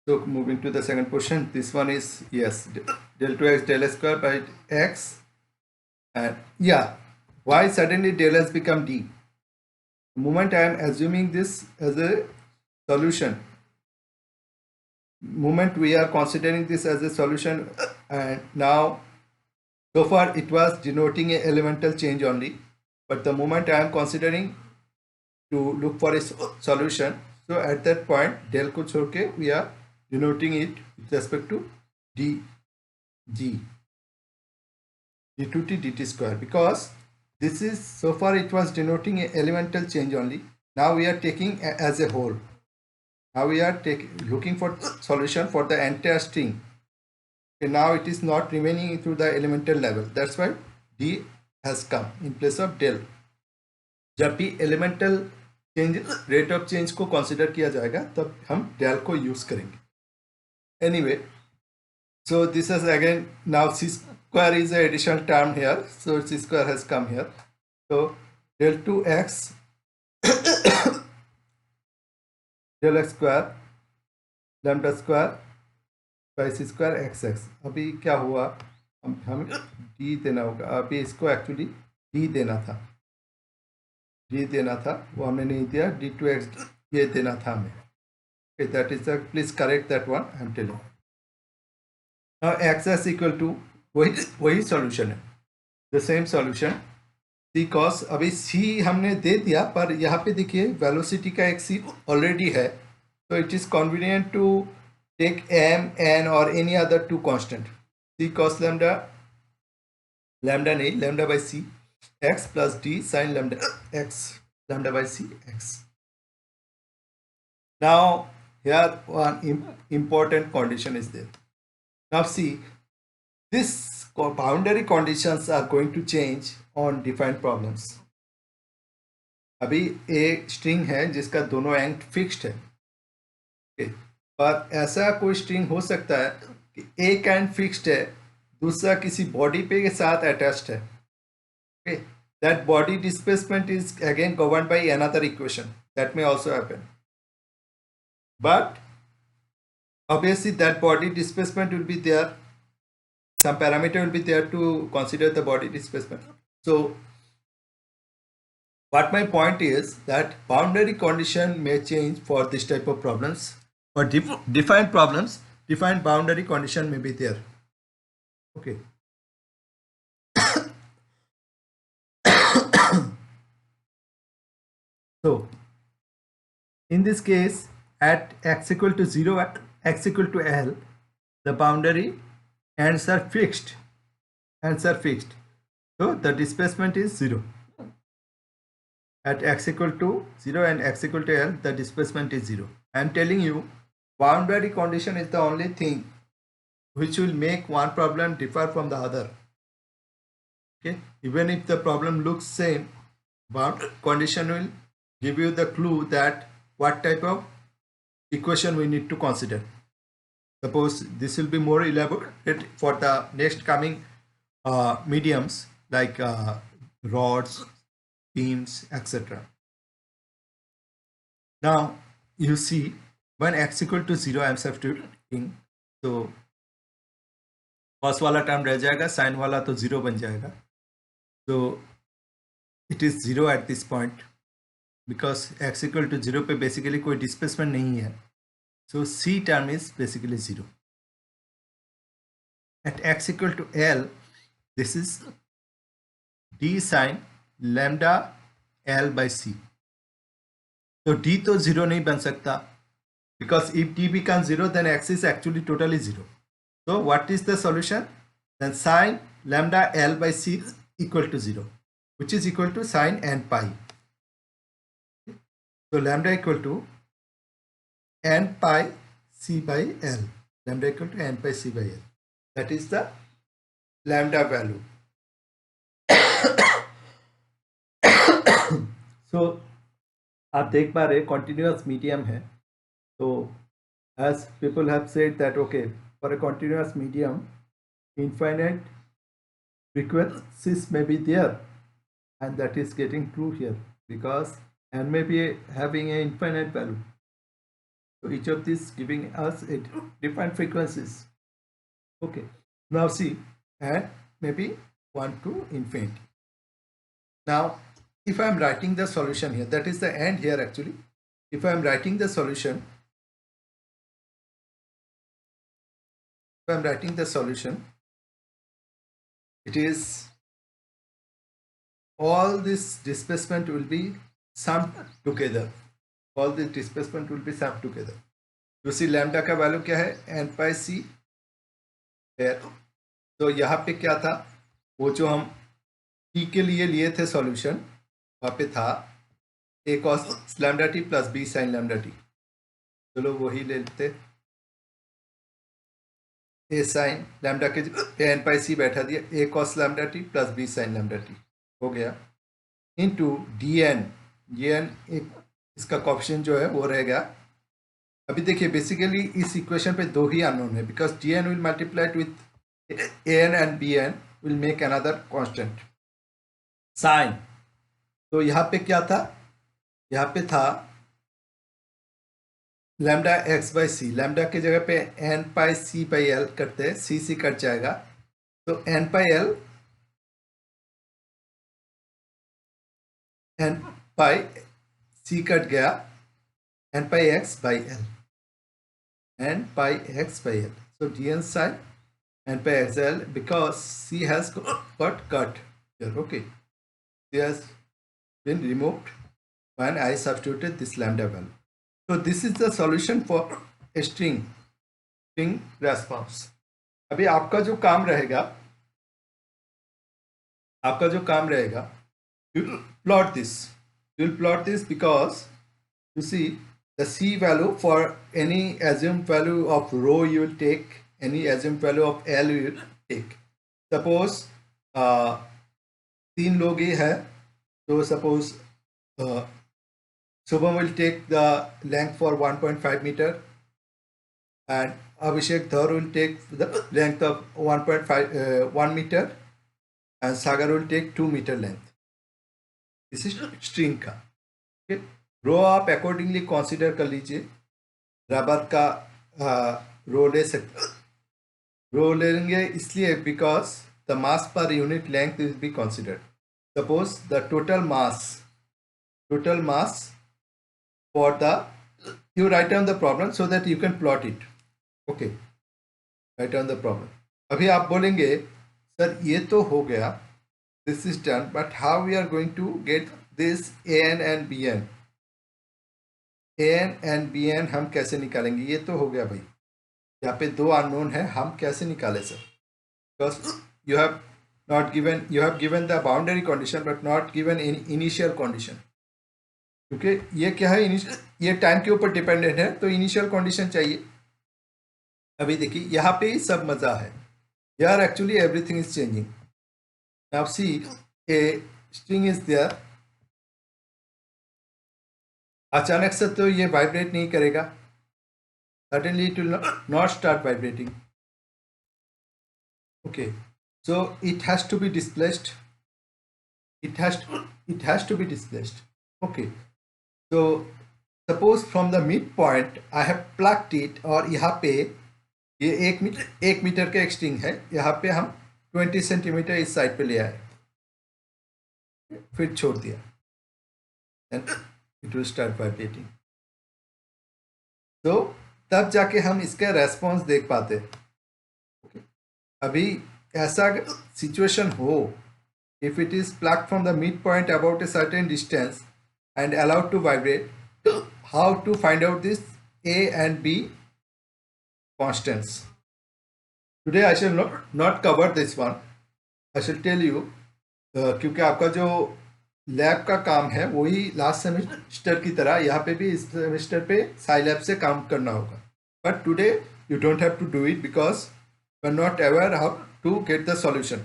So moving to the second question, this one is yes, del 2x del s square by x, and yeah, why suddenly del s become d? The moment I am assuming this as a solution, moment we are considering this as a solution, and now so far it was denoting a elemental change only, but the moment I am considering to look for a solution, so at that point del को छोड़ के we are denoting it with respect to dg d2t dt square, because this is so far it was denoting a elemental change only. Now we are taking as a whole. Now we are looking for solution for the entire string. Okay, now it is not remaining through the elemental level. That's why d has come in place of del. जब भी elemental change rate of change को consider किया जाएगा तब हम del को use करेंगे. Anyway, so this is again now c square is an additional term here. So c square has come here. So del 2x del x square lambda square by c square xx. अभी क्या हुआ, हमें d देना होगा. अभी इसको actually d देना था, वो हमने नहीं दिया. d2x ये देना था हमें. Okay, that is the, please correct that one. I am telling. Now xs equal to वही सॉल्यूशन है, the same solution. C cos, अभी सी हमने दे दिया, पर यहाँ पे देखिए वेलोसिटी का एक सी ऑलरेडी है, तो it is convenient to take M N और any other two constant. C cos lambda, lambda नहीं, lambda by C x plus D sine lambda x, lambda by C x. Now here one important condition is there. Now see, this boundary conditions are going to change on defined problems. अभी एक string है जिसका दोनों and fixed है, okay. पर ऐसा कोई string हो सकता है कि एक एंड फिक्स्ड है, दूसरा किसी बॉडी पे के साथ अटैच्ड है, okay. That body displacement is again governed by another equation. That may also happen, but obviously that body displacement will be there, some parameter will be there to consider the body displacement. So what my point is that boundary condition may change for this type of problems. For defined problems, defined boundary condition may be there, okay. So in this case, at x equal to 0, at x equal to L, the boundary ends are fixed, so the displacement is 0. At x equal to 0 and x equal to L, the displacement is 0. I am telling you, boundary condition is the only thing which will make one problem differ from the other, okay. Even if the problem looks same, boundary condition will give you the clue that what type of equation we need to consider. Suppose this will be more elaborate for the next coming mediums like rods, beams, etc. Now you see, when x equal to 0 I am substituting, so cos वाला term रह जाएगा, sin वाला तो 0 बन जाएगा. So it is 0 at this point because x equal to 0 पे basically कोई displacement नहीं है. So c term is basically 0. At x equal to L, this is d sin lambda L by c. So d तो 0 नहीं बन सकता, because if d becomes 0 then x is actually totally 0. So what is the solution? Then sin lambda L by c is equal to 0, which is equal to sin n pi. So lambda equal to n pi c by L, lambda equal to n pi c by L. That is the lambda value. So आप देख पा रहे continuous medium है, तो as people have said that okay, for a continuous medium infinite frequencies may be there, and that is getting true here because n may be having an infinite value. So each of these giving us different frequencies. Okay, now see, and maybe 1 to infinity. Now if I am writing the solution here, that is the end here actually. If I am writing the solution, it is all this displacement will be summed together. All this displacement will be summed together. You see lambda का value क्या है, n pi c है. तो यहाँ पे क्या था, वो जो हम t के लिए थे सॉल्यूशन, वहाँ पे था a cos lambda t plus b sin lambda t. चलो वही ले लेते. a sin लैम्डा के n पाई c बैठा दिया, a cos lambda t plus b sin lambda t हो गया, इनटू dn. dn एक इसका कॉफिशिएंट जो है वो रहेगा. अभी देखिए बेसिकली इस इक्वेशन पे दो ही अननोन है, because dn will multiplied with an and bn will make another constant sine. तो यहाँ पे क्या था, यहाँ पे था lambda x by c. Lambda की जगह पे n pi c by l करते हैं, c कट जाएगा, तो n pi l n pi c कट गया, n pi x by l, n pi x by l. So dn sine n by xl, because c has got cut here. Okay, c has been removed when I substituted this lambda value. So this is the solution for a string response. अभी आपका जो काम रहेगा, you will plot this. You will plot this because you see the c value for any assumed value of rho you will take, any assumed value of l you will take. Suppose तीन लोग ये है, तो suppose Shubham will take the length for 1.5 meter and Abhishek Dhar will take the length of 1 meter and Sagar will take 2 meter length. This is string का. Okay. रो आप accordingly consider कर लीजिए. Rubber का रो ले सकते, रो लेंगे इसलिए because the mass per unit length will be considered. Suppose the total mass for the, you write down the problem so that you can plot it. Okay, write down the problem. अभी आप बोलेंगे sir ये तो हो गया, this is done, but how we are going to get this an and bn. an and bn हम कैसे निकालेंगे? ये तो हो गया भाई, यहाँ पे दो अननोन है, हम कैसे निकाले sir? Because you have given the boundary condition but not given initial condition. क्योंकि ये क्या है, ये टाइम के ऊपर डिपेंडेंट है, तो इनिशियल कंडीशन चाहिए. अभी देखिए यहाँ पे ही सब मजा है यार, actually everything is changing. Now see a string is there, अचानक से तो ये वाइब्रेट नहीं करेगा. Suddenly it will not start vibrating. Okay, so it has to be displaced. It has to be displaced. Okay, so suppose from the midpoint I have plucked it, और यहाँ पे ये 1 मीटर का एक स्ट्रिंग है, यहाँ पे हम 20 सेंटीमीटर इस साइड पे ले आए, फिर छोड़ दिया, and it will start vibrating. So तब जाके हम इसका रेस्पॉन्स देख पाते. अभी ऐसा सिचुएशन हो, if it is plucked from the mid point about a certain distance and allowed to vibrate, how to find out this a and b constants. Today I shall not cover this one. I shall tell you क्योंकि आपका जो lab का काम है वही last semester की तरह यहाँ पे भी इस सेमेस्टर पे साइलैब से काम करना होगा. But today you don't have to do it because you are not aware how to get the solution.